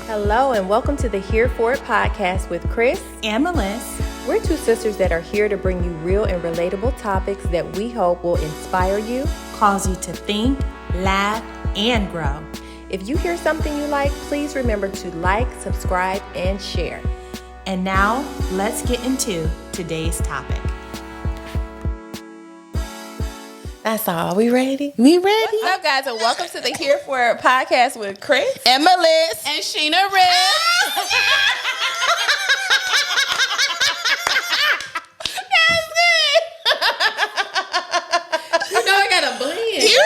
Hello and welcome to the Here For It podcast with Chris and Melissa. We're two sisters that are here to bring you real and relatable topics that we hope will inspire you, Cause you to think, laugh, and grow. If you hear something you like, please remember to like, subscribe, and share. And now, let's get into today's topic. That's all. We ready? We ready? What's up, guys? And welcome to the Here For It podcast with Chris and Melissa. And Sheena Riz. You know I got a blend. You did. Yeah.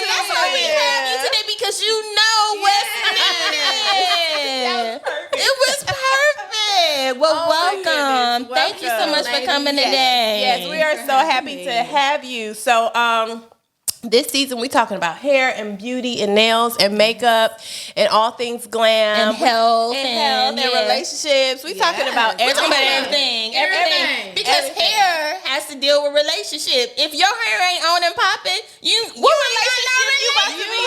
That's why we have you today, because you know what's needed. It was perfect. Well, welcome. Thank you so much for coming today. Yes, we are so happy to have you. So, this season we talking about hair and beauty and nails and makeup and all things glam And health and relationships. We talking about We're talking about everything. everything. Because hair has to deal with relationship. If your hair ain't on and popping, what relationship you about to be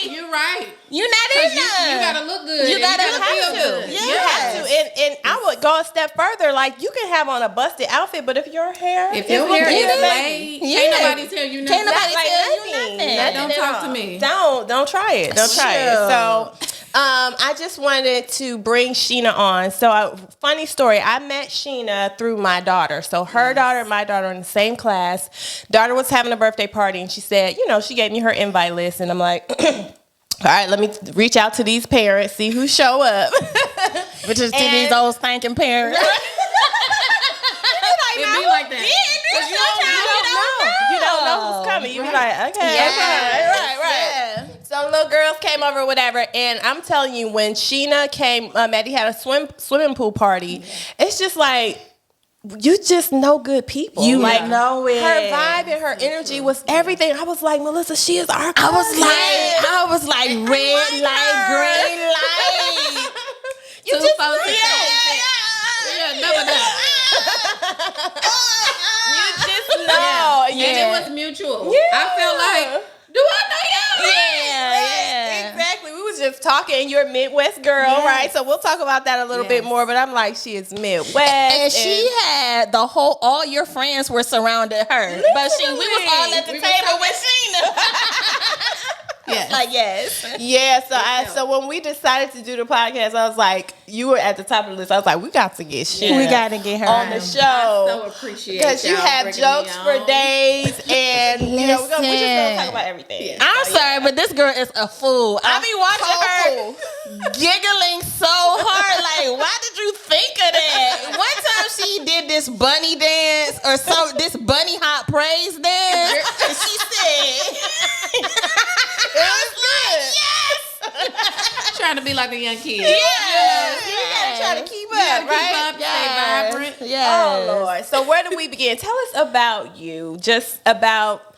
in? You're right. You not in there. You gotta look good. You gotta feel good. Yes. You have to, and I would go a step further. Like, you can have on a busted outfit, but if your hair, If your hair is is laid, can't nobody tell you nothing. Can't nobody like tell you nothing. nothing. Don't talk to me. Don't try it. Don't try it. So, I just wanted to bring Sheena on. So, funny story. I met Sheena through my daughter. So, her daughter and my daughter are in the same class. Daughter was having a birthday party, and she said, she gave me her invite list, and I'm like, all right, let me reach out to these parents, see who show up. Which is to these old stinking parents. It be like that. You don't know who's coming. You be like, okay, right. So little girls came over or whatever, and I'm telling you, when Sheena came, Maddie had a swimming pool party. It's just like, you just know good people. You like know it. Her vibe and her energy was everything. I was like, Melissa, she is our cousin. I was like red light, green light. You Two just folks yeah. double that. You just know. And it was mutual. I felt like, do I know you? Yeah. Exactly. We was just talking. You're a Midwest girl, right? So we'll talk about that a little bit more. But I'm like, she is Midwest, and she had all your friends were surrounding her, but we was all at the table with Sheena. Yes. Yeah. So when we decided to do the podcast, I was like, you were at the top of the list. I was like, we got to get Sheena. We got to get her on the show. I so appreciate because you have jokes for days, and we just gonna talk about everything. Yeah. I'm sorry, but this girl is a fool. I be watching her giggling so hard. Like, why did you think of that? One time she did this bunny dance or this bunny hop praise dance, and she said, it was good. Yes. Trying to be like a young kid. Yes. You gotta try to keep up, right? Stay vibrant. Yes. Oh Lord. So where do we begin? Tell us about you. Just about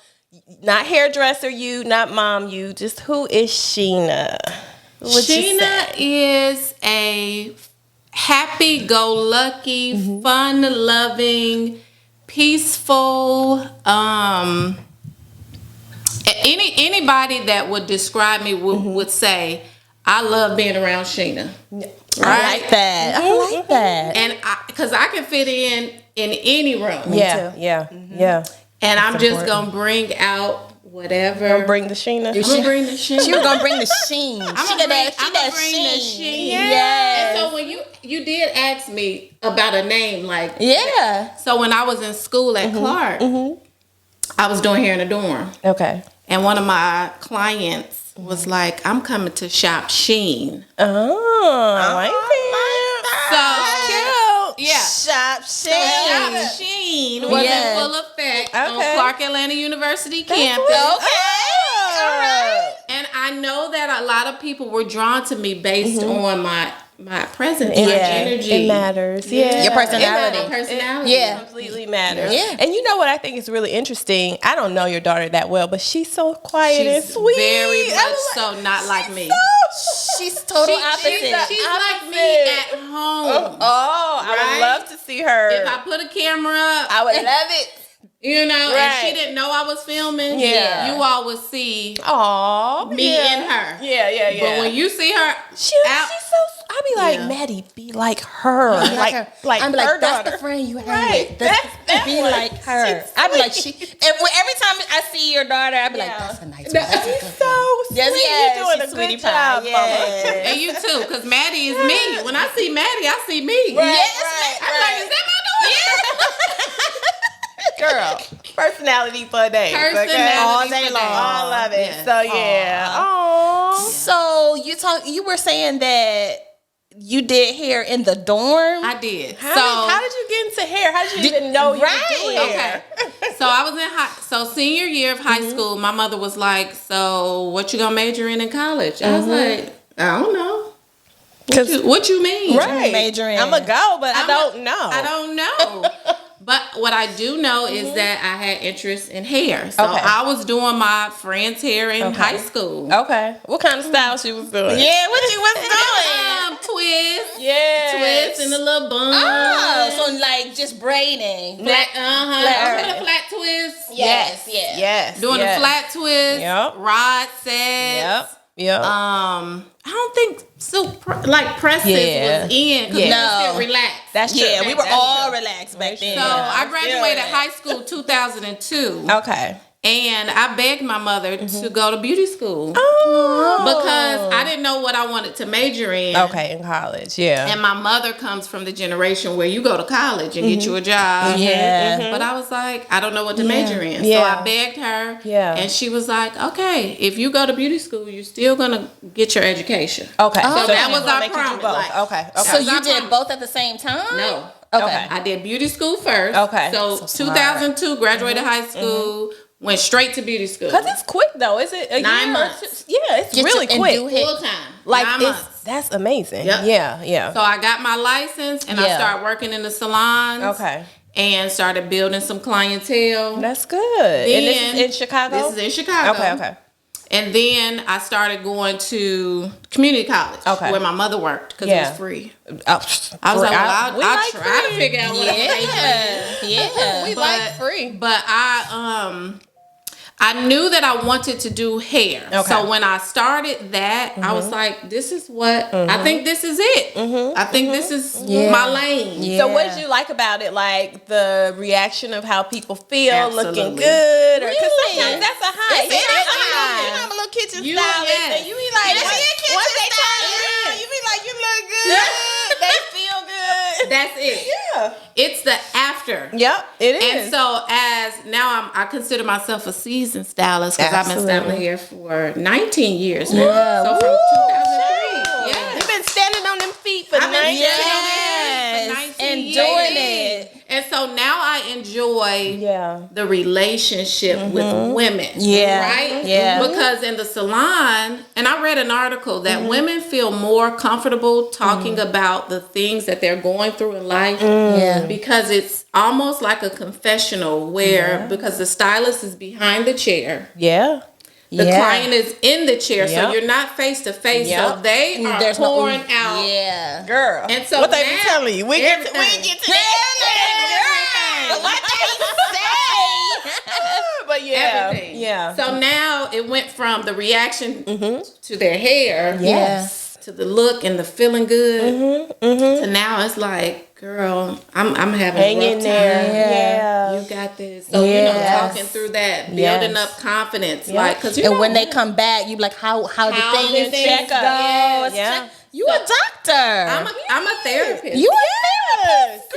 not hairdresser you, not mom you. Just who is Sheena? Sheena is a happy-go-lucky, fun-loving, peaceful. Anybody that would describe me would say, I love being around Sheena. right? I like that. I like that. And because I can fit in any room. Yeah. And I'm just going to bring out whatever. Gonna bring the Sheena. She was going to bring the sheen. She was gonna bring the sheen. I'm gonna bring the sheen. Yes. And so when you did ask me about a name, like So when I was in school at Clark, I was doing hair in a dorm. Okay. And one of my clients was like, "I'm coming to shop Sheen." Oh, I like that. So cute. Yeah. Shop Sheen. Shop Sheen was in full effect on Clark Atlanta University campus. Okay. All right. And I know that a lot of people were drawn to me based on my presence, my energy. It matters. Yeah. Your personality. My personality. Yeah. Completely matters. Yeah. And you know what I think is really interesting? I don't know your daughter that well, but she's so quiet and sweet. Very much so not like me. She's total opposite. She's like me at home. Oh, I would love to see her. If I put a camera up, I would love it. You know, Right. and she didn't know I was filming. Yeah. You all would see me and her. Yeah. But when you see her she's so. I be like, Maddie, be like her, like I'm her like, that's daughter. the friend you have. Right. Be like her. I be like, every time I see your daughter, I be like, that's a nice one. She's so sweet. Yes, You're doing a good job, Mama. And you too, because Maddie is me. When I see Maddie, I see me. Right, I'm like, is that my daughter? Girl, personality for days. Personality all day for long. days. All of it. Yes. So yeah. Aww. So you were saying that you did hair in the dorm. I did. How did you get into hair? How did you even know you could do hair? Okay. So I was in senior year of high school, my mother was like, so what you gonna major in college? I was like, I don't know. What you mean? Right. Majoring. I'm a go, but I don't know. I don't know. But what I do know is that I had interest in hair. So I was doing my friend's hair in high school. Okay. What kind of style she was doing? Yeah, what you was doing? Twists. Yeah. Twists and a little bun. Oh, so like just braiding. Flat, Flat. a flat twist. Yes. Doing a flat twist. Yep. Rod sets. Yep. I don't think silk presses was in because we were still relaxed. That's true. Yeah, we were all relaxed back then. So I graduated high school 2002. Okay. And I begged my mother to go to beauty school. Oh. Because I didn't know what I wanted to major in. Okay, in college, yeah. And my mother comes from the generation where you go to college and get you a job. Yeah. But I was like, I don't know what to major in. Yeah. So I begged her. Yeah. And she was like, okay, if you go to beauty school, you're still going to get your education. Okay. So that was our make you do promise. both. Like, Okay. So you did both at the same time? No. Okay. I did beauty school first. Okay. So 2002, graduated high school, went straight to beauty school. Because it's quick though. Is it 9 year? months. Yeah, it's really quick. Full time. Like 9 months. that's amazing. Yep. Yeah. So I got my license and I started working in the salons. Okay. And started building some clientele. That's good. And this is in Chicago? This is in Chicago. Okay. And then I started going to community college where my mother worked because it was free. I was like, well, I'll try to figure out what I'm making. Yeah. We like free. But I knew that I wanted to do hair. Okay. So when I started that, I was like, this is what, I think this is it. I think this is my lane. Yeah. So what did you like about it? Like the reaction of how people feel, looking good? Because sometimes that's a high. It's a high. You know, I'm a little kitchen You stylist. yes. And you be like, once they turn around, you be like, you look good. They feel good. That's it. Yeah. It's the after. Yep, it is. And so as now I consider myself a seasoned stylist because I've been styling hair for 19 years now. Yeah. So from 2003. Yeah. You've been standing on them feet for 19 years. And years. doing it. And so now I enjoy Yeah. the relationship with women. Yeah. Right? Yeah. Because in the salon, and I read an article that women feel more comfortable talking about the things that they're going through in life. Yeah. Because it's almost like a confessional where, because the stylist is behind the chair. Yeah. The client is in the chair, so Yep. you're not face to face. Yep. So they are There's pouring out. Yeah. Girl. And so what they be now, telling you? We get to everything. that. What they say? But yeah. Everything. Yeah. So now it went from the reaction to their hair, Yes. to the look and the feeling good, to now it's like, girl, I'm having hang a rough in there. time. Yeah. You got this. So you know, talking through that, building up confidence, like because And when they come back, you be like, how did things things go? go? Yeah. You a doctor. I'm a therapist. You a therapist.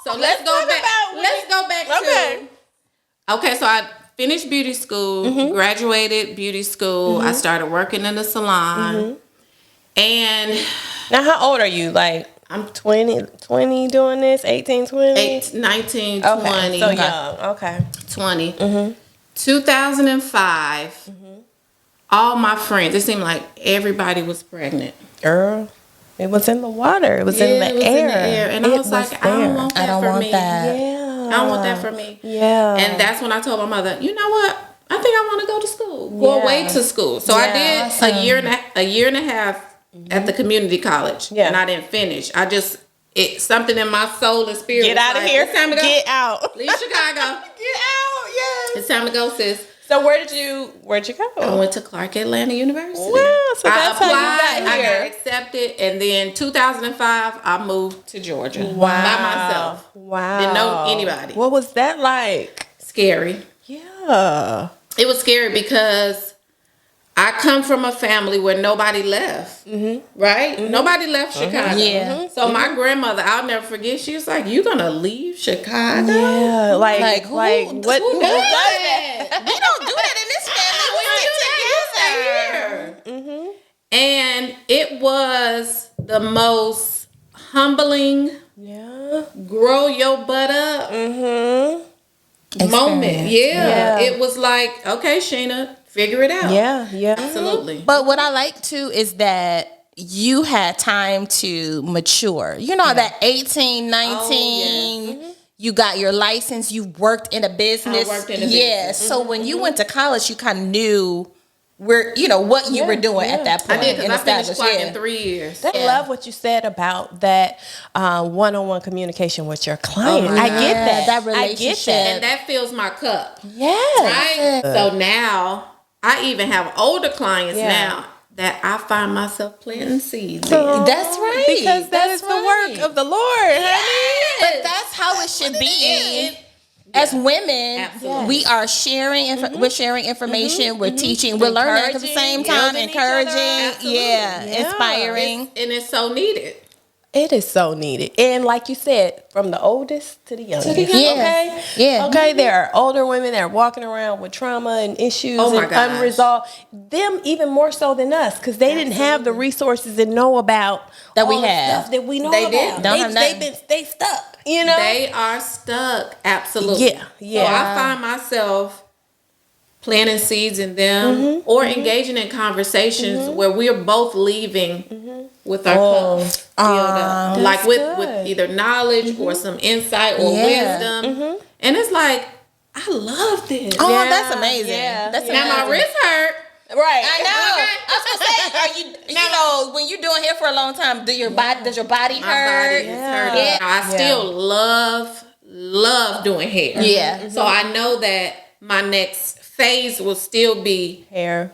So let's go back. Let's go back to. Okay, so I finished beauty school, graduated beauty school. I started working in the salon, and Now, how old are you? Like, I'm 20 doing this, 18, 20? 19, Okay, 20. so young. Okay. 20. 2005, all my friends, it seemed like everybody was pregnant. Girl, it was in the water. It was in the air. And I was like, I don't want that for me. Yeah. I don't want that for me. Yeah. And that's when I told my mother, you know what? I think I want to go to school. Go away to school. So I did a year and a half at the community college. Yeah. And I didn't finish. Something in my soul and spirit. Get out of like, here. It's time to go. Get out. Leave Chicago. Get out. It's time to go, sis. So where'd you go? I went to Clark Atlanta University. Wow, so that's I applied, how you got here. I got accepted, and then 2005, I moved to Georgia by myself. Wow. Didn't know anybody. What was that like? Scary. Yeah. It was scary because I come from a family where nobody left, right? Nobody left Chicago. Yeah. So my grandmother, I'll never forget, she was like, "You gonna leave Chicago?" Yeah. Like Who what? does that? We don't do that in this family. We stick together. And it was the most humbling, grow your butt up moment. Yeah. It was like, okay, Sheena, figure it out. Yeah. Absolutely. But what I like too is that you had time to mature. You know, that 18, 19, you got your license, you worked in a business. I worked in a business. So when you went to college, you kind of knew what you were doing at that point. I did, because I finished established, Clark in 3 years. I love what you said about that one-on-one communication with your client. I get that. That relationship. And that fills my cup. Yes. Right? So now, I even have older clients now that I find myself planting seeds in. That's right. Because that is the work of the Lord, honey. But that's how it should be. As women, we are sharing. We're sharing information. We're teaching. We're learning at the same time. Encouraging. Inspiring. And it's so needed. It is so needed. And like you said, from the oldest to the youngest. Yeah. Yeah. Okay, there are older women that are walking around with trauma and issues and unresolved. Them even more so than us, because they didn't have the resources and know about that we all the have. stuff that we know They about. didn't. Don't have nothing. They stuck, you know? They are stuck. Absolutely. Yeah. So I find myself planting seeds in them or engaging in conversations where we're both leaving with our cups filled up. Like with either knowledge or some insight or wisdom. And it's like, I love this. Oh, that's amazing. That's amazing. Now my wrist hurt. Right. I know. I was gonna say, are you when you're doing hair for a long time, does your body hurt? My body is hurting. Yeah. I still love doing hair. Yeah. So I know that my next phase will still be hair,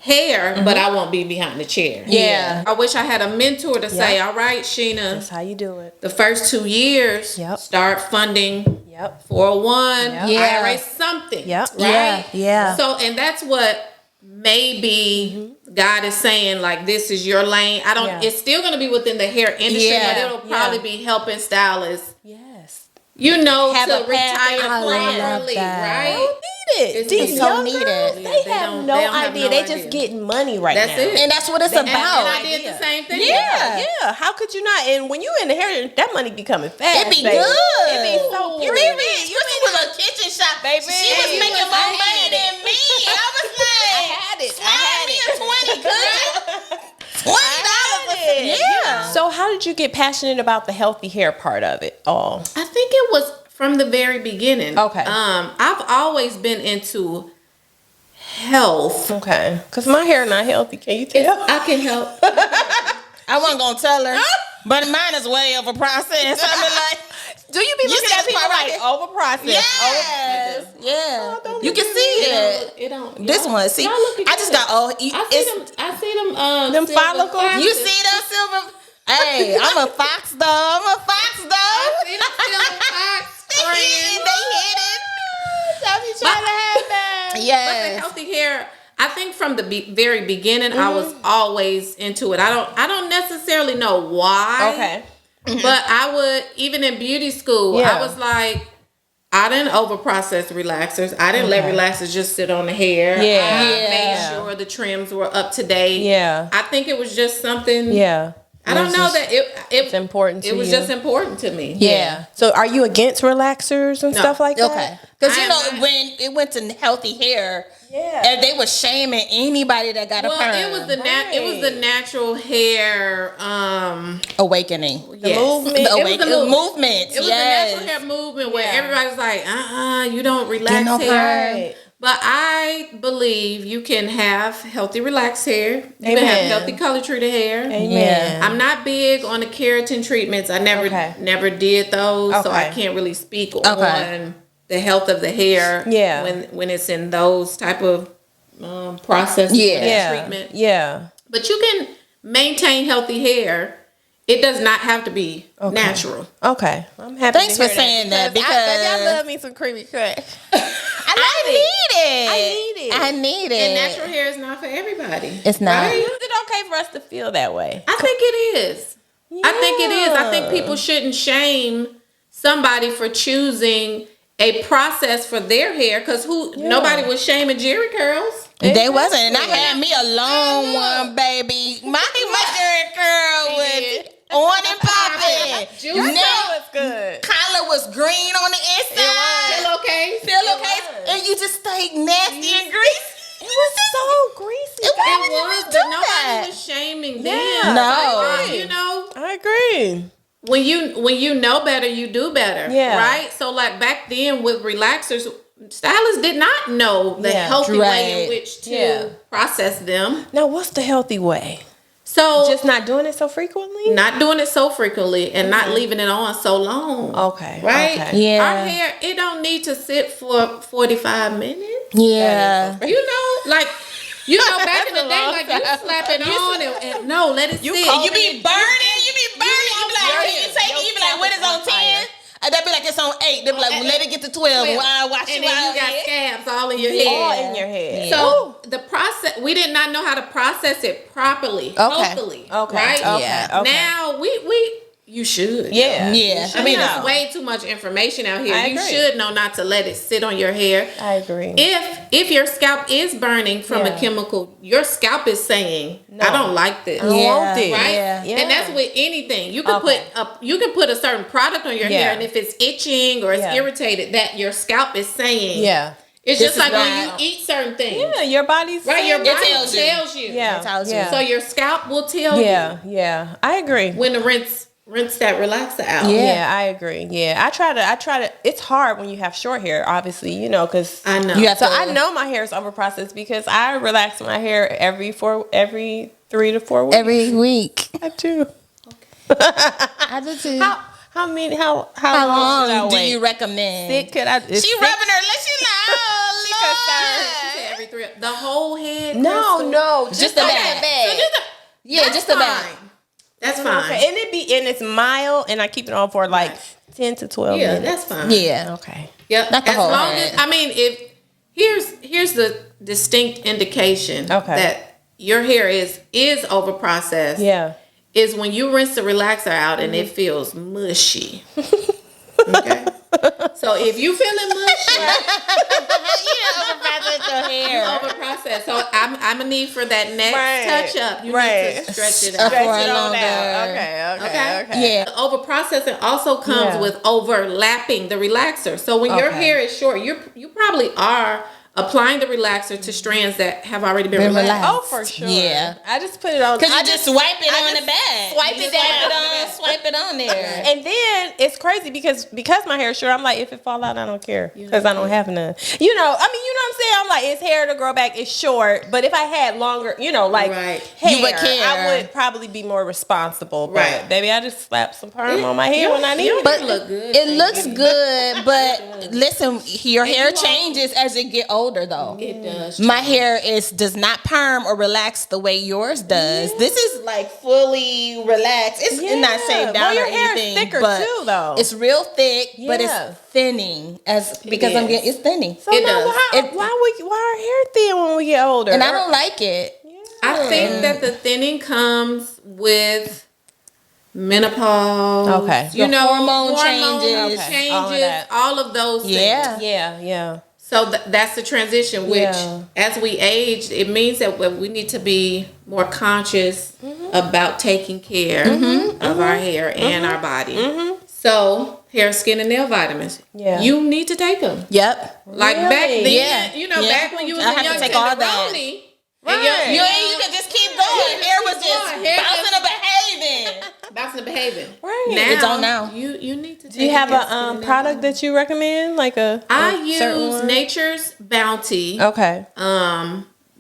but I won't be behind the chair. Yeah. I wish I had a mentor to say, all right, Sheena, that's how you do it. the first 2 years, start funding 401, IRA, something. Right? Yeah. So, and that's what maybe God is saying, like, this is your lane. It's still going to be within the hair industry, but it'll probably be helping stylists. Yes. You know, Have to a retire path. early, right? It. These so young needed. girls, they have no idea. They just getting money right now. That's it. And that's what it's about. And I did the same thing. Yeah. How could you not? And when you in the hair, that money be coming fast. It be baby. good. It be so You pretty. was a kitchen shop, baby. She was making more money than me. I was like, I had it. me a 20, $20. Yeah. So how did you get passionate about the healthy hair part of it all? I think it was from the very beginning. Okay. I've always been into health. Okay. Because my hair not healthy. Can you tell? I can help. I wasn't gonna tell her, but mine is way over processed. I mean, like, do you be looking at people like over processed? Yes. You can see it. It don't. This one, see, I just got I see them. Them follicles. You see them silver? Hey, I'm a fox though. I see them silver fox. They hit it. You trying to have that? Yes. But the healthy hair, I think from the very beginning, I was always into it. I don't necessarily know why. Okay. But I would, even in beauty school, I was like, I didn't overprocess relaxers. I didn't let relaxers just sit on the hair. I made sure the trims were up to date. Yeah. I think it was just something. Yeah. I don't know that it's important to you. It was just important to me. Yeah. So are you against relaxers and stuff like that? Okay. Because when it went to healthy hair, and they were shaming anybody that got a perm. It was the natural hair awakening. The movement. The movement. It was the natural hair movement where everybody's like, you don't relax hair. Right. But I believe you can have healthy relaxed hair. You can have healthy color treated hair. Amen. I'm not big on the keratin treatments. I never did those, so I can't really speak on the health of the hair. Yeah. When it's in those type of processes. Treatment. Yeah. But you can maintain healthy hair. It does not have to be natural. Okay. I'm happy. Thanks for saying that because I love me some creamy crack. I need it. And natural hair is not for everybody. It's not. Right? Is it okay for us to feel that way? I think it is. Yeah. I think it is. I think people shouldn't shame somebody for choosing a process for their hair because nobody was shaming Jerry curls. They wasn't, and I had me a long one, baby. My Jerry curl was on and popping. Was good. Collar was green on the inside. Pillowcase, and you just stayed nasty and greasy. It was so greasy. It was, but nobody was shaming them. Yeah, no, You know, I agree. when you know better, you do better. Yeah. Right. So like back then with relaxers, stylists did not know the healthy way in which to process them. Now, what's the healthy way? So Just not doing it so frequently? not doing it so frequently and not leaving it on so long. Okay. Right? Okay. Yeah. Our hair, it don't need to sit for 45 minutes. Yeah. You know, like, back in the day, like, you slap it on and no, let it sit. You be burning. You be like, can you take it? You be like, when it's on 10? They'll be like, it's on 8. They'll be like, well, let it get to 12. Why wash and it then you got scabs all in your head. All in your head. So the process, we did not know how to process it properly, healthily. Okay. Right? Yeah. Okay. Now you should. Yeah. Yeah. I mean, there's way too much information out here. I You agree. should know not to let it sit on your hair. I agree. If your scalp is burning from a chemical, your scalp is saying, "I don't like this." I don't want it. Right? Yeah. Yeah. And that's with anything. You can put a certain product on your Yeah. hair, and if it's itching or it's irritated, that your scalp is saying, Yeah. It's This just like is when you not- eat certain things. Yeah, your body's Right, your saying- body tells you. tells you. Yeah. It tells you. Yeah. So your scalp will tell Yeah. Yeah. I agree. you when to rinse that relaxer out. Yeah, I agree. Yeah, I try to. It's hard when you have short hair, obviously, because I know. You have so to- I know my hair is overprocessed because I relax my hair every 3 to 4 weeks. Every week. I do. I do too. How many? How How long should I long do wait? you recommend? Sick? Could I? She rubbing her lips. She like, oh, She Lord. said every 3. The whole head. No, Crystal? no, Just the back. So just Yeah, just the back. That's fine. Okay, and it's mild, and I keep it on for like 10 to 12 Yeah, minutes. that's fine. Yeah. Okay. Yep. Not the as whole long head. as if here's the distinct indication that your hair is overprocessed. Yeah. Is when you rinse the relaxer out and it feels mushy. Okay. So if you feeling mushy, Overprocess your hair. overprocessed. So I'm gonna need for that next touch up. You need to stretch it Up out. for Stretch it on longer. out. Okay. Yeah. Overprocessing also comes Yeah. with overlapping the relaxer. So when your hair is short, you probably are applying the relaxer to strands that have already been relaxed. Oh, for sure. Yeah. I just put it on. Because I you just swipe it on the back. swipe it down. Swipe it on there. And then it's crazy because my hair is short, I'm like, if it fall out, I don't care because I don't have none. You know what I'm saying? I'm like, it's hair to grow back. It's short, but if I had longer, hair, You would care. I would probably be more responsible. But Right. baby, I just slap some perm on my hair when I need it. But look good. It looks good, but listen, your hair changes as it get older, though. It does. My hair does not perm or relax the way yours does. This is like fully relaxed. It's not shaved down Well, your or hair is anything, thicker but too, though. it's real thick, but Yeah. it's thinning it's thinning. So It now, does. why our hair thin when we get older? And I don't like it. I think that the thinning comes with menopause. Okay. The hormone changes. Okay. All of those Yeah. things. Yeah. So that's the transition, which as we age, it means that we need to be more conscious about taking care of our hair and our body. So hair, skin, and nail vitamins. Yeah. You need to take them. Yep. Like back then, Yeah. back when you was I a have to young take all that. tenderoni, Right. You can just keep going. Hair was just bouncing and behaving. bouncing and behaving. Right. Now, It's on now. You need to. Do you have a product that you recommend? Like I certain use one? Nature's Bounty. Okay.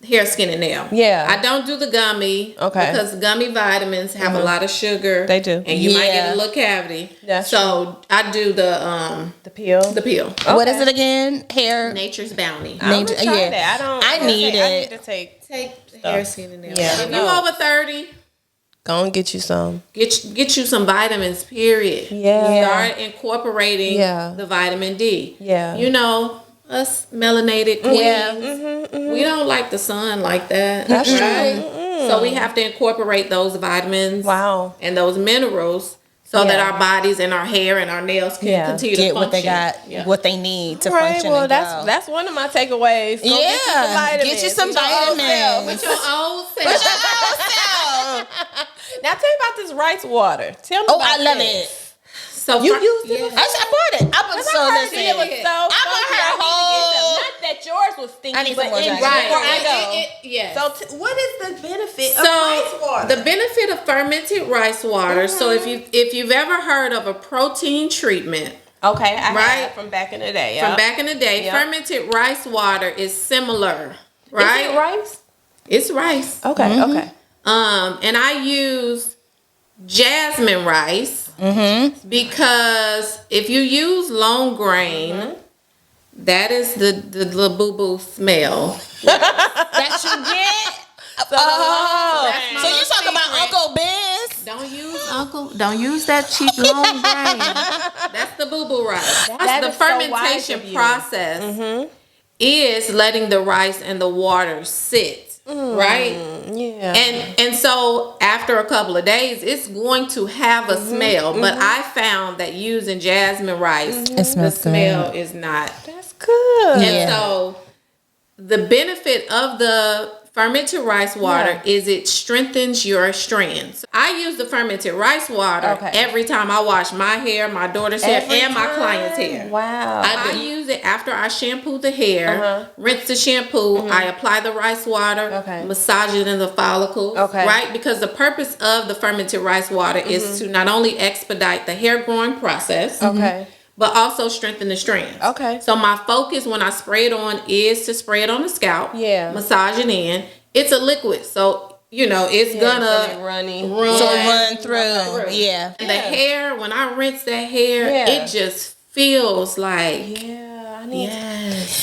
hair, skin, and nail. Yeah. I don't do the gummy. Okay. Because gummy vitamins have a lot of sugar. They do. And you might get a little cavity. That's so I do the peel. The peel. Okay. What is it again? Hair. Nature's Bounty. I'm gonna try that. I need it. I need to take hair, skin, and nail. Yeah. If you over 30, go and get you some. Get you some vitamins. Period. Yeah. Start incorporating the vitamin D. Yeah. You know, us melanated queens, we don't like the sun like that. That's right? true. So we have to incorporate those vitamins. Wow. And those minerals so that our bodies and our hair and our nails can continue to get function. what they got, what they need to function. Well, and that's one of my takeaways. Go get you some vitamins. With your old self. Now tell me about this rice water. Tell me. I love it. So you used it? I bought it. I was so listen. It was so not that yours was stinky, I need but some more before I go. Yes. So what is the benefit of rice water? The benefit of fermented rice water. So if you've ever heard of a protein treatment. Okay, I have from back in the day. From back in the day, fermented rice water is similar, right? Is it rice? It's rice. Okay, okay. And I use jasmine rice because if you use long grain, that is the boo boo smell that you get. So you talk about Uncle Ben's? Don't use that cheap long grain. That's the boo boo rice. That's the fermentation process. Is letting the rice and the water sit. Right? Yeah. And so after a couple of days, it's going to have a smell. But I found that using jasmine rice, the smell is not. That's good. And so the benefit of the fermented rice water is it strengthens your strands. I use the fermented rice water every time I wash my hair, my daughter's hair, and my client's hair. Wow. I use it after I shampoo the hair, rinse the shampoo, I apply the rice water, massage it in the follicles, right? Because the purpose of the fermented rice water is to not only expedite the hair growing process, but also strengthen the strands. Okay. So my focus when I spray it on is to spray it on the scalp. Yeah. Massage it in. It's a liquid, so you know it's gonna run through. Yeah. And the hair, when I rinse that hair, it just feels like I need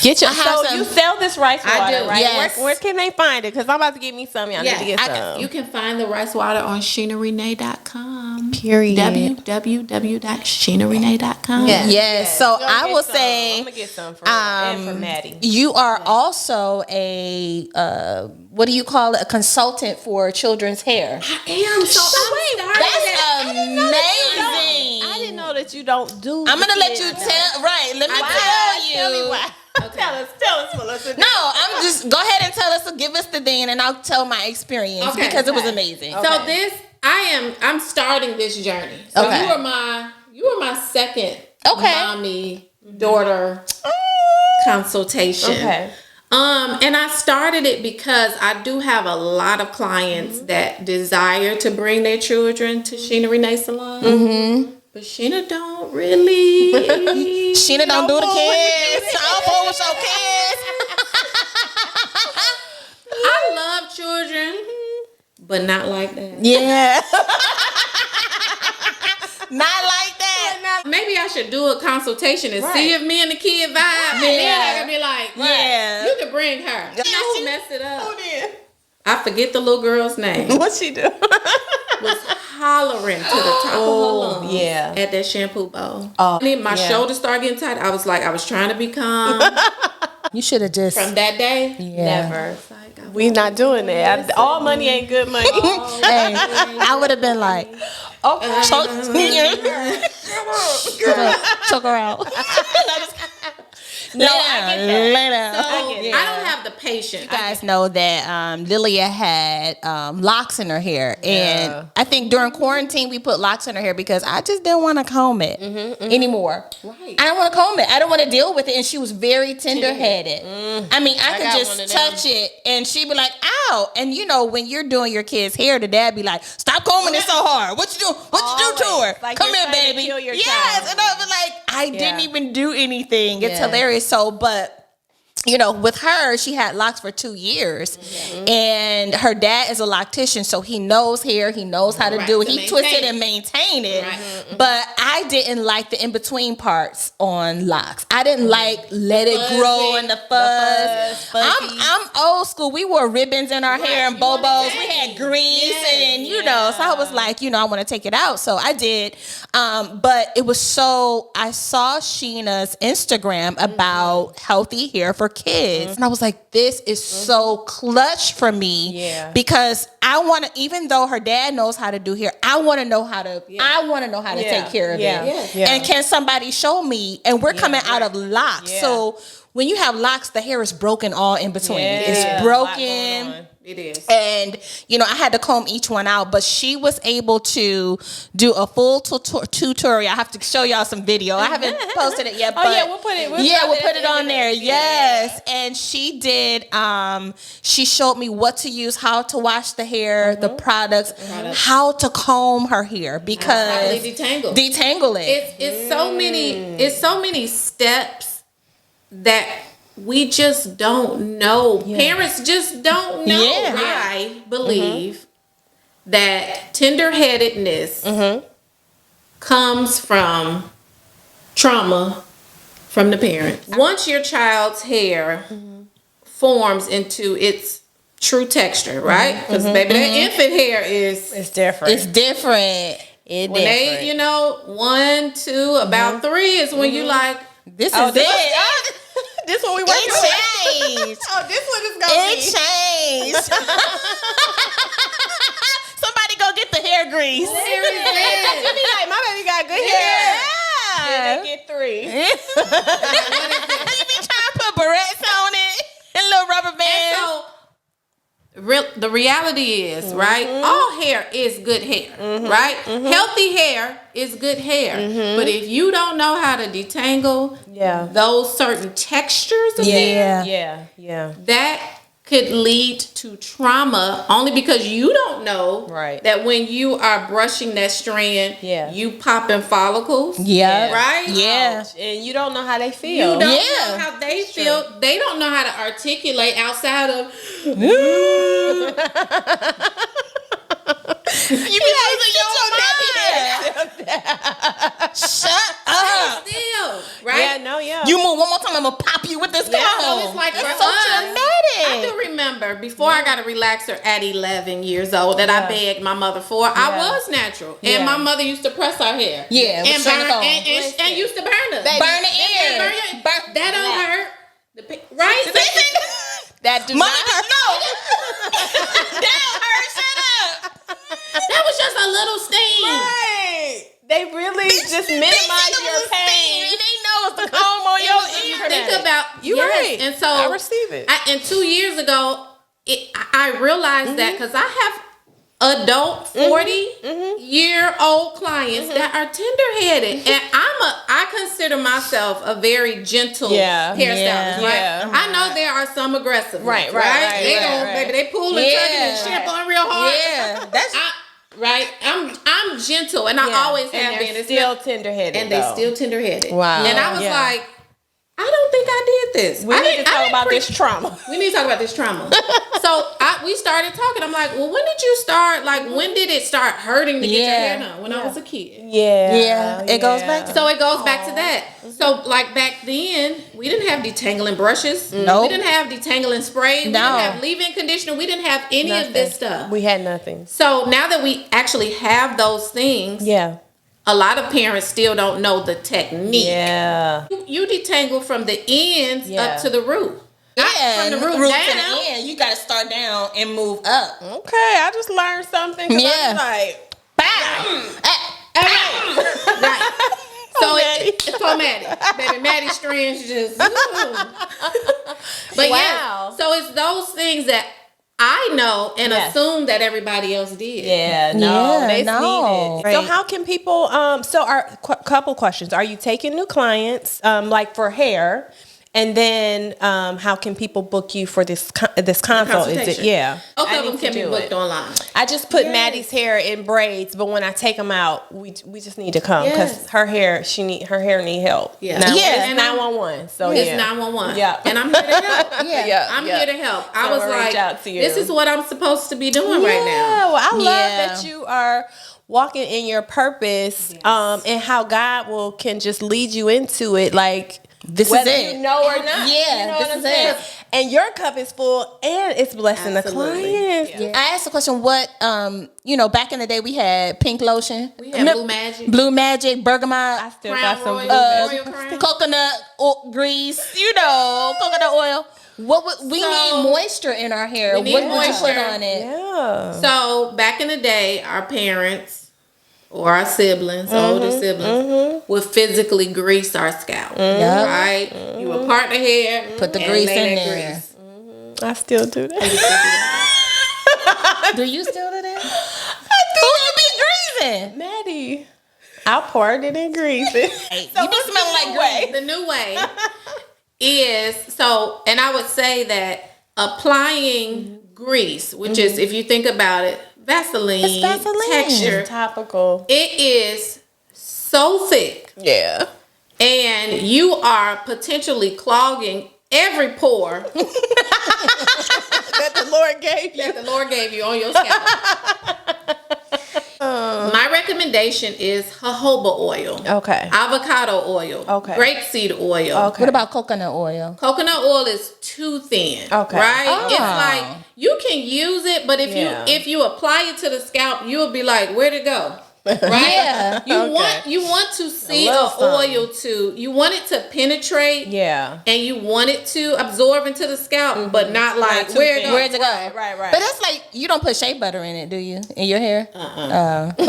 get your. So you sell this rice water, I do, right? Yes. Where can they find it? Because I'm about to get me some. Y'all need to get some. You can find the rice water on SheenaRenee.com. Period. www.SheenaRenee.com. Yes. So I will say, I'm gonna get some for and for Maddie. You are also a what do you call it? A consultant for children's hair. I am. That's amazing. I didn't know that you don't do. I'm gonna let you tell. Right. Let me tell you. Tell me why. Tell us, Melissa. No, I'm just go ahead and tell us. Give us the thing, and I'll tell my experience because it was amazing. So I'm starting this journey. So you were my second mommy daughter consultation. Okay. And I started it because I do have a lot of clients that desire to bring their children to Sheena Renee Salon. But Sheena don't really. Sheena don't do the kids. I don't with your kids. I love children, but not like that. Yeah. Not like that. Maybe I should do a consultation and see if me and the kid vibe. And then I can be like, you can bring her. You know who messed it up? Who did? I forget the little girl's name. What'd she do? Was hollering to the top of her lungs at that shampoo bowl. My shoulders started getting tight. I was trying to be calm. You should have just from that day. Never. We not doing that. All money ain't good money. Hey, I would have been like, okay, choke her out. No, I get that. I don't have the patience. You guys know that Lilia had locks in her hair. And I think during quarantine, we put locks in her hair because I just didn't want to comb it anymore. Right. I don't want to comb it. I don't want to deal with it. And she was very tender-headed. I mean, I could just touch it and she'd be like, ow. And you know, when you're doing your kid's hair, the dad be like, stop combing it so hard. What you do? What you do to her? Like come here, baby. Yes. And I was like, I didn't even do anything. It's hilarious. So, but you know, with her, she had locks for 2 years, and her dad is a loctician, so he knows hair, he knows how to do it. He twists it and maintain it. But I didn't like the in between parts on locks. I didn't like let it grow and the fuzz. I'm old school. We wore ribbons in our hair and bobos. We had grease and you know. So I was like, you know, I want to take it out. So I did. But it was so. I saw Sheena's Instagram about healthy hair for kids, and I was like, this is so clutch for me, because I want to, even though her dad knows how to do hair, I want to know how to take care of it. And can somebody show me? And we're coming out of locks, so when you have locks, the hair is broken all in between. It's broken. It is. And, you know, I had to comb each one out, but she was able to do a full tutorial. I have to show y'all some video. I haven't posted it yet, but we'll put it on there. Yes. And she did, she showed me what to use, how to wash the hair, the products, how to comb her hair, because detangle it. It's so many steps that we just don't know. Parents just don't know. I believe that tender-headedness comes from trauma from the parents. Once your child's hair forms into its true texture, right? Because baby, that infant hair is different. It's different. When they, you know, 1, 2, about 3 is when you like, this is it. This one we working with. It changed. This one is gonna be. It changed. Somebody go get the hair grease. You be like, my baby got good hair. Then they get 3. You be trying to put barrettes on it and little rubber bands. So, the reality is, right? All hair is good hair, right? Healthy hair is good hair. But if you don't know how to detangle those certain textures of hair, that could lead to trauma only because you don't know that when you are brushing that strand, you popping follicles. Right? And you don't know how they feel. You don't know how they feel. They don't know how to articulate outside of You be losing your mind. Shut up. Still, right? You move one more time, I'm gonna pop you with this comb. So it's like it's for so us, traumatic. I do remember before I got a relaxer at 11 years old that I begged my mother for. I was natural, and my mother used to press our hair. And burn and used to burn us. Burn the ear. That don't hurt. Right? That does not hurt. No. That don't hurt. Shut up. That was just a little sting. Right. They really just minimize your pain. They know it's the comb on your ear. Think about you right. And so I receive it. And 2 years ago, I realized that because I have adult 40-year-old clients that are tender-headed, and I consider myself a very gentle hairstylist. Right? I know there are some aggressive, right. Baby, they pull and tugging and shampooing real hard. That's I'm gentle, and I always have been. They're still tender-headed, and they still tender-headed. Wow. And I was like, I don't think I did this. We need to talk about this trauma. We need to talk about this trauma. So we started talking. I'm like, well, when did you start? Like, when did it start hurting to get your hair done? When I was a kid. It goes back. So it goes back to that. So like back then, we didn't have detangling brushes. No. We didn't have detangling spray. We didn't have leave-in conditioner. We didn't have any of this stuff. We had nothing. So now that we actually have those things, a lot of parents still don't know the technique. You detangle from the ends up to the root. From the root down. To the end. You got to start down and move up. Okay, I just learned something. I was like, right. So it's traumatic. Baby, Maddie strands just. But so it's those things that I know and assume that everybody else did. They need it. Right. So how can people? Couple questions. Are you taking new clients, like for hair? And then, how can people book you for this consult? Is it? Yeah. Both of them can be booked online. I just put Maddie's hair in braids, but when I take them out, we just need to come because her hair need help. Yeah. It's 911. So it's 911. Yeah. And I'm here to help. I'm here to help. I was like, this is what I'm supposed to be doing right now. Well, I love that you are walking in your purpose, and how God can just lead you into it, like. This Whether is it. you know or not. Yeah, you know this what I'm is saying? it. And your cup is full and it's blessing the clients. Yeah. I asked the question, what, back in the day we had pink lotion. We had Blue Magic, bergamot. I still got some Royal coconut grease, coconut oil. We need moisture in our hair. We need what would moisture. you put on it? Yeah. So back in the day, our parents or our siblings, older siblings, would physically grease our scalp. Right? You would part the hair, put the grease in there. I still do that. Do you still do that? Who you be greasing? Maddie. I'll part it and grease it. You be smelling like grease. The new way is, and I would say that applying grease, which is, if you think about it, Vaseline texture. It's topical. It is so thick. Yeah. And you are potentially clogging every pore that the Lord gave you. On your scalp. My recommendation is jojoba oil. Okay. Avocado oil. Okay. Grapeseed oil. Okay. What about coconut oil? Coconut oil is too thin. Okay. Right? Oh. It's like you can use it, but if you apply it to the scalp, you'll be like, where'd it go? Right? Yeah. You want to see you want it to penetrate. Yeah. And you want it to absorb into the scalp, but not like where'd it go? Right. But it's like you don't put shea butter in it, do you? In your hair? But I don't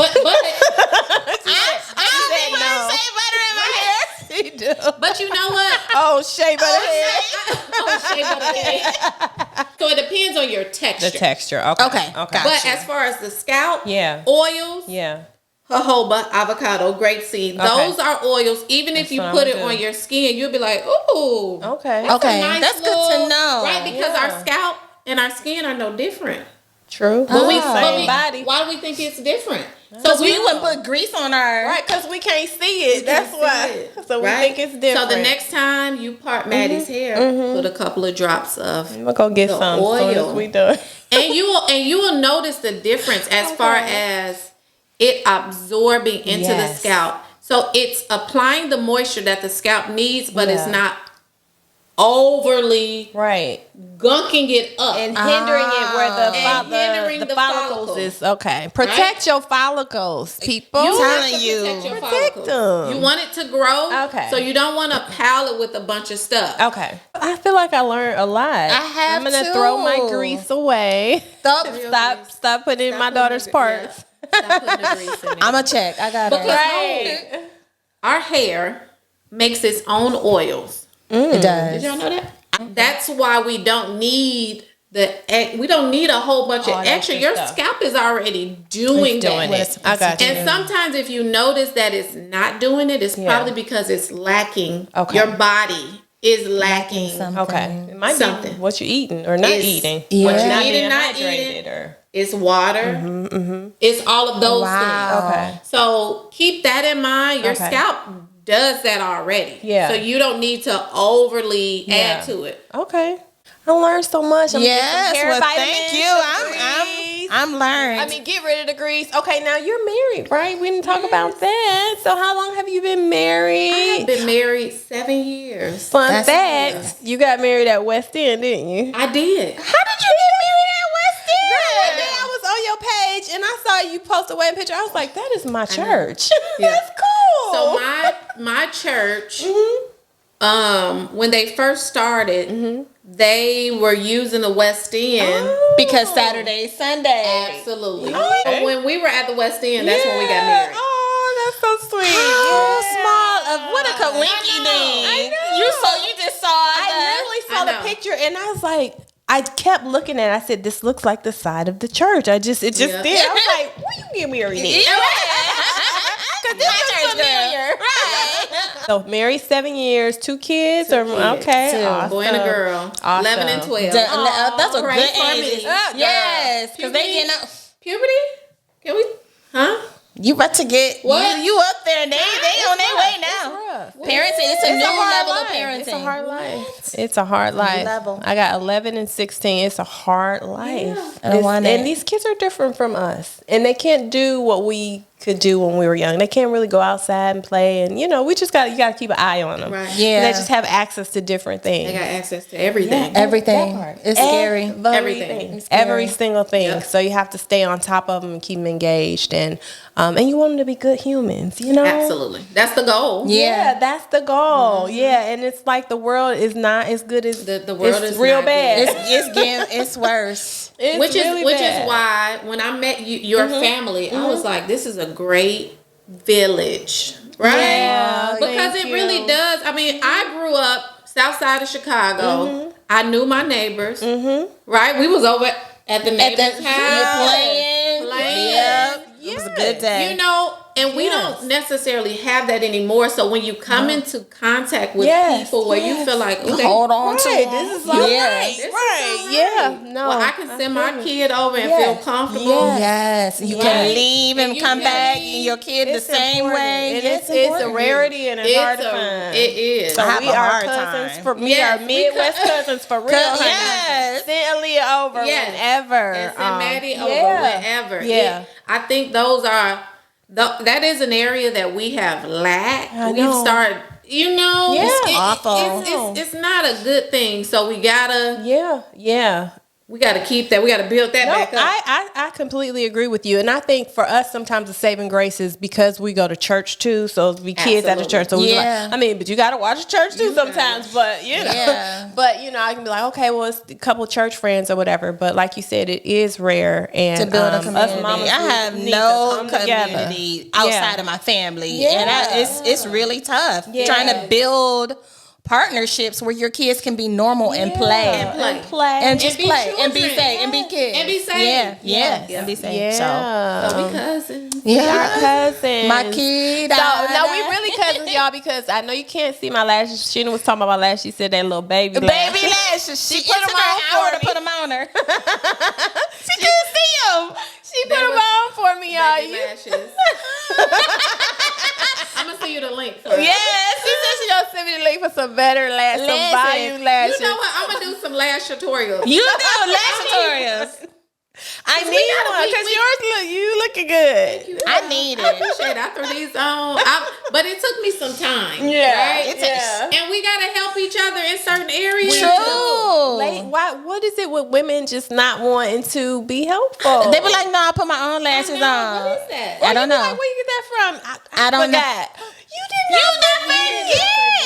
even put shea butter in my hair. You do. But you know what? Oh, shea butter hair. Shea butter hair. So it depends on your texture. The texture. Okay. But as far as the scalp, oils, jojoba, avocado, grapeseed, those are oils. Even if you put it on your skin, you'll be like, ooh. Okay. That's good to know. Right? Because our scalp and our skin are no different. True. But body. Why do we think it's different? So we wouldn't put grease on our... Right, because we can't see it. That's why. So we think it's different. So the next time you part Maddie's hair, put a couple of drops of I'm going to go get some oil. As we do. And you will notice the difference as far as it absorbing into the scalp. So it's applying the moisture that the scalp needs, but it's not overly gunking it up and hindering it where the follicles is. Okay, protect your follicles, people. I'm telling you, protect them. You want it to grow, so you don't want to pile it with a bunch of stuff. Okay, I feel like I learned a lot. I'm gonna throw my grease away. Stop putting in my daughter's parts. Stop putting the grease in it. I'm gonna check. I got it. Our hair makes its own oils. It does. Did y'all know that? That's why we don't need a whole bunch of extra. Your scalp is already doing that. I got you. And sometimes if you notice that it's not doing it, it's probably because it's lacking. Your body is lacking something. Okay. It might be what you're eating or not eating. Yeah. What you're eating, not eating. It's water. It's all of those things. Okay. So keep that in mind. Your scalp does that already. Yeah. So you don't need to overly add to it. Okay. I learned so much. Thank you. I'm learned. I mean, get rid of the grease. Okay, now you're married, right? We didn't talk about that. So how long have you been married? I have been married 7 years. Fun fact, you got married at West End, didn't you? I did. How did you get married at West End? One day I was on your page and I saw you post a wedding picture. I was like, that is my church. That's cool. So my church, when they first started, they were using the West End because Saturday, Sunday. Absolutely. Okay. When we were at the West End, that's when we got married. Oh, that's so sweet. How small of what a coinky thing. I know. You just saw I literally saw the picture and I was like, I kept looking at it. I said, this looks like the side of the church. It just did. I was like, where you get married in? Because this is familiar. Right. So married 7 years, 2 kids, or okay, Two. awesome. Boy and a girl. Awesome. 11 and 12. That's a Pray good for age. me. Yes, because they getting up. Puberty? Can we? Huh? You about to get What? you up there? They on their way now. Parenting, it's a new level of parenting. It's a hard life. It's a hard life. level. I got 11 and 16. It's a hard life. want And it. these kids are different from us, and they can't do what we could do when we were young. They can't really go outside and play, and you just you got to keep an eye on them. Right. Yeah. And they just have access to different things. They got access to everything. Everything. It's scary. Everything. It's scary. Every single thing. Yep. So you have to stay on top of them and keep them engaged, and you want them to be good humans. Absolutely. That's the goal. Yeah. That's the goal. Yeah, and it's like the world is not as good as The world it's is real not bad. good. It's worse. It's Which really is bad. why when I met your family, I was like, this is a great village, right? Yeah, Because thank it really you. does. I mean, I grew up south side of Chicago. I knew my neighbors, right? We was over at the neighbor's house Playing. playing. It was a good day. You know, and we don't necessarily have that anymore. So when you come into contact with people where you feel like, okay, hold on to Right, them. this is all right. This is Right. all Yeah. No. well, I can send my kid over and feel comfortable. Yes, you Right. can leave and And you come can back, leave. and your kid It's the same important. way. And Yes, it's a rarity and it's hard to find. It is. So I have we a are hard cousins time. for me. Yes, Are we Midwest cousins for real, honey. Yes. Send Aaliyah over whenever. And send Maddie over yeah. wherever. Yeah. I think those are that is an area that we have lacked. I We've know. started, Yeah. Awful. It's not a good thing. So we gotta keep that. We gotta build that No, back up. I completely agree with you. And I think for us, sometimes the saving grace is because we go to church too. So we kids at the Absolutely. church. So we Yeah. but you got to watch church too sometimes. But, Yeah. but, I can be like, okay, well, it's a couple church friends or whatever. But like you said, it is rare. And To build a us community. mamas I have need to no come together. community outside of my family, and it's really tough Yeah. trying to build partnerships where your kids can be normal and play And play. and just be play and be children. safe and be kids And be safe. yeah and be safe. Yeah. So we cousins. So Our cousins. my kid. No, we really cousins, y'all, because I know you can't see my lashes. Sheena was talking about my lashes. She said that little baby lashes. baby lashes. She put put them on. I would have put them on her. She couldn't see them. She put them on for me, y'all. Baby lashes. I'm gonna send you the link for it. Yes, she said she gonna send me the link for some better lashes, some Listen, volume lashes. You know what? I'm gonna do some lash tutorials. You do lash tutorials. I need one because you looking good. I need I it. appreciate it. I threw these on, but it took me some time. Yeah, right? yeah. And we gotta help each other in certain areas. True. What is it with women just not wanting to be helpful? They be like, no, I put my own lashes on. What is that? I don't know. Like, where you get that from? I don't know. forgot. You did not.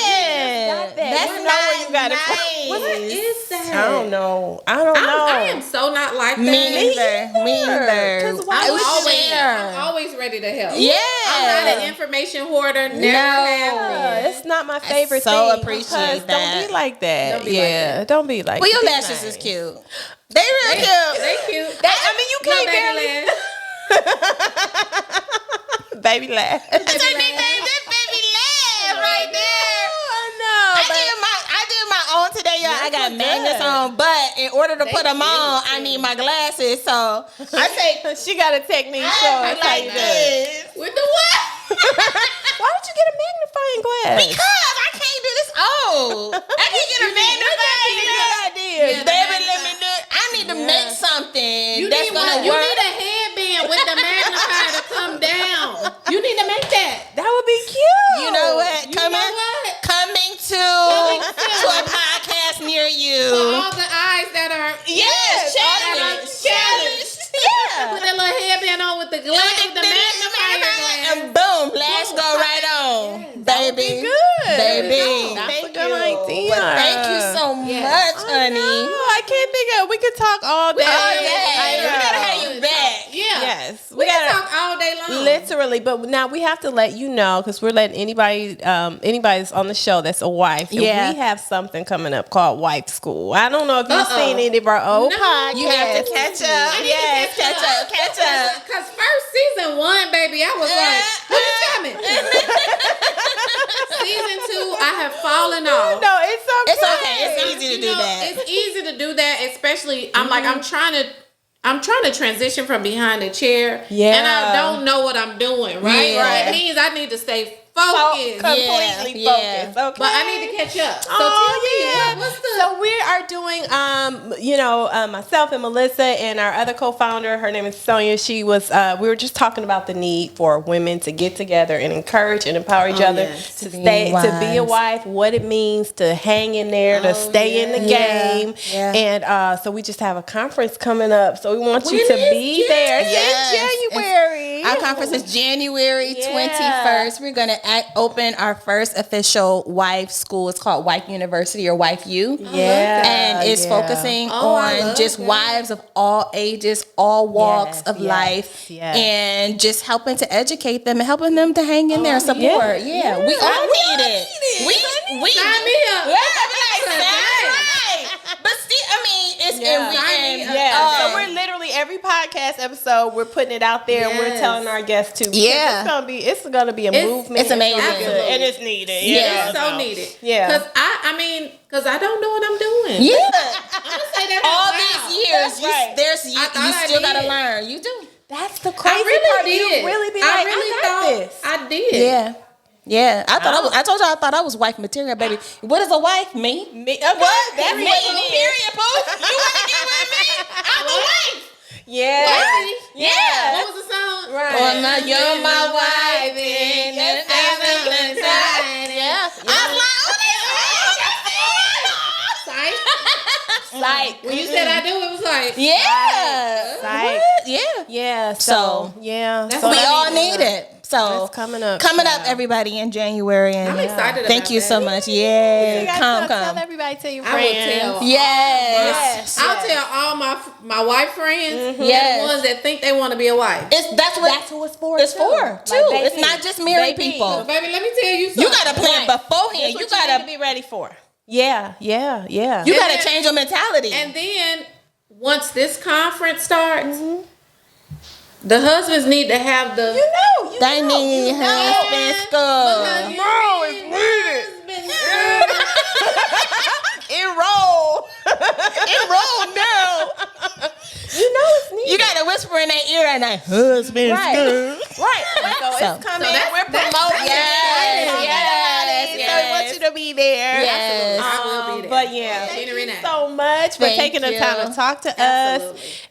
Yeah. That's You know not where you got it from. nice. What is that? I don't know. I don't know. I am so not like that. Me either. Me either. 'Cause why I'm would you always, share? I'm always ready to help. Yeah. I'm not an information hoarder. Never have Yeah, been. it's not my favorite so thing. appreciate because that. Don't be like that. Don't be like yeah, that. don't be like Well, your be lashes is nice. cute. They real cute. They cute. I mean, you can't baby barely. Baby laugh. That's her nickname. That baby laugh right there. I did my own today, y'all. I got magnets on, but in order to put them on, I need my glasses. So I say, She got a technique. I So be it's how like you do it. this. With the what? Why don't you get a magnifying glass? Because I can't do this old. I can't get a magnifying glass. idea. Yeah, Baby, let me do it. I need to make something You that's need gonna You work. need a headband with the magnifier to come down. You need to make that. That would be cute. You know what? You know what? Coming to a podcast near you. For all the eyes that are Challenge. Yeah. Put that little headband on with the glass, the magnifier glass. And boom, lash go right on. Baby. good. Baby. That's a Thank good you. idea. Well, thank you so much, honey. I can't think of. We could talk all day. Oh, yeah. I We know. gotta have you back. Yeah. Yes, We can gotta talk all day long. literally, but now we have to let you know because we're letting anybody that's on the show that's a wife. And Yeah. we have something coming up called Wife School. I don't know if you've seen any of our old No. podcasts. You have to catch up. I need to Yes, catch up. catch up. Because first season 1, baby, I was like, when is coming? Season I have fallen off. No, it's okay. It's okay. It's easy to do that. It's easy to do that, especially I'm trying to transition from behind a chair. Yeah. And I don't know what I'm doing, right? Yeah. It means I need to stay focused. Completely focused. Okay. But I need to catch up. So Oh, tell me, what's the... So we are doing, myself and Melissa and our other co-founder, her name is Sonia. She was, we were just talking about the need for women to get together and encourage and empower each other to be a wife, what it means to hang in there, to stay in the game. Yeah. And so we just have a conference coming up. So we want you to be there. Yes. It's January. Our conference is January 21st. We're going to open our first official wife school. It's called Wife University or Wife U. And it's focusing on just wives of all ages, all walks of life, and just helping to educate them and helping them to hang in there and support. We all need it. We sign me up. But see, I mean, it's so we're literally every podcast episode we're putting it out there. And we're telling our guests to. It's gonna be a movement. It's amazing, and it's needed. It's so needed. Yeah, because I don't know what I'm doing. Yeah, I'm gonna say that all out loud. these years, you still gotta learn. You do. That's the crazy really part. did. You really be like, I got this. I did. Yeah, I told you I thought I was wife material, baby. What is a wife? Me? What? That's me. Period, boo. You want to get with me? I'm the wife. Yeah. What was the song? Right. Well, now you're my wife in the family side. Yeah. I'm like, Like when you said I do, it was like like yeah. So we all need it. So it's coming up, everybody, in January. And I'm excited. Thank you so much. Come. Tell everybody, tell your I friends. will tell. Yes. I'll tell all my wife friends. Yes. The ones that think they want to be a wife. That's who it's for. It's for too. It's not just married people. So, baby, let me tell you something. You gotta plan beforehand. You gotta be ready for. Yeah. You gotta change your mentality. And then once this conference starts, the husbands need to have the. They need husband school. Bro, it's needed. Enroll now. It's needed. You gotta whisper in their ear and that husband school. Right. So it's coming. We're promoting. Yes. So we want you to be there. Yes. I will be there. But thank you so much for taking the time to talk to us.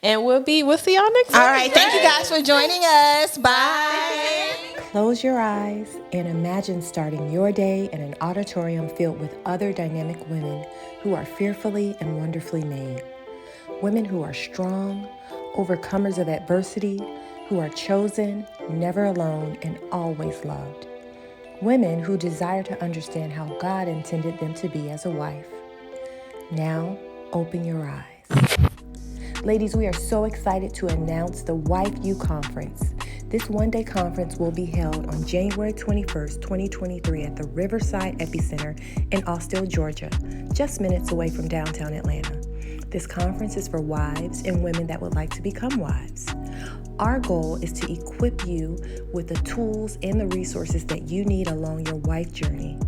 And we'll see y'all next week. All right. Thank you guys for joining us. Bye. Close your eyes and imagine starting your day in an auditorium filled with other dynamic women who are fearfully and wonderfully made. Women who are strong, overcomers of adversity, who are chosen, never alone, and always loved. Women who desire to understand how God intended them to be as a wife. Now, open your eyes. Ladies, we are so excited to announce the Wife U Conference. This one-day conference will be held on January 21st, 2023 at the Riverside Epicenter in Austell, Georgia, just minutes away from downtown Atlanta. This conference is for wives and women that would like to become wives. Our goal is to equip you with the tools and the resources that you need along your wife journey.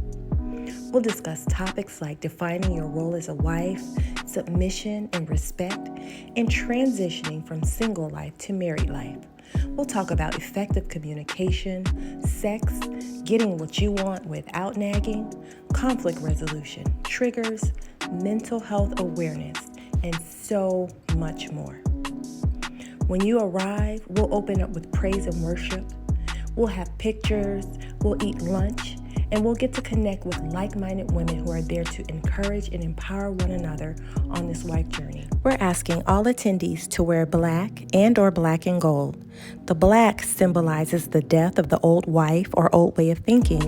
We'll discuss topics like defining your role as a wife, submission and respect, and transitioning from single life to married life. We'll talk about effective communication, sex, getting what you want without nagging, conflict resolution, triggers, mental health awareness, and so much more. When you arrive, we'll open up with praise and worship. We'll have pictures, we'll eat lunch, and we'll get to connect with like-minded women who are there to encourage and empower one another on this wife journey. We're asking all attendees to wear black and/or black and gold. The black symbolizes the death of the old wife or old way of thinking,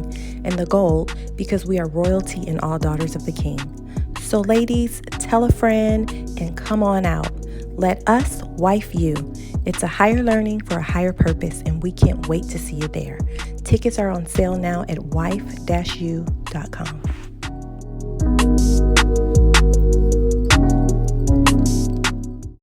and the gold because we are royalty and all daughters of the King. So ladies, tell a friend and come on out. Let us wife you. It's a higher learning for a higher purpose, and we can't wait to see you there. Tickets are on sale now at wife-u.com.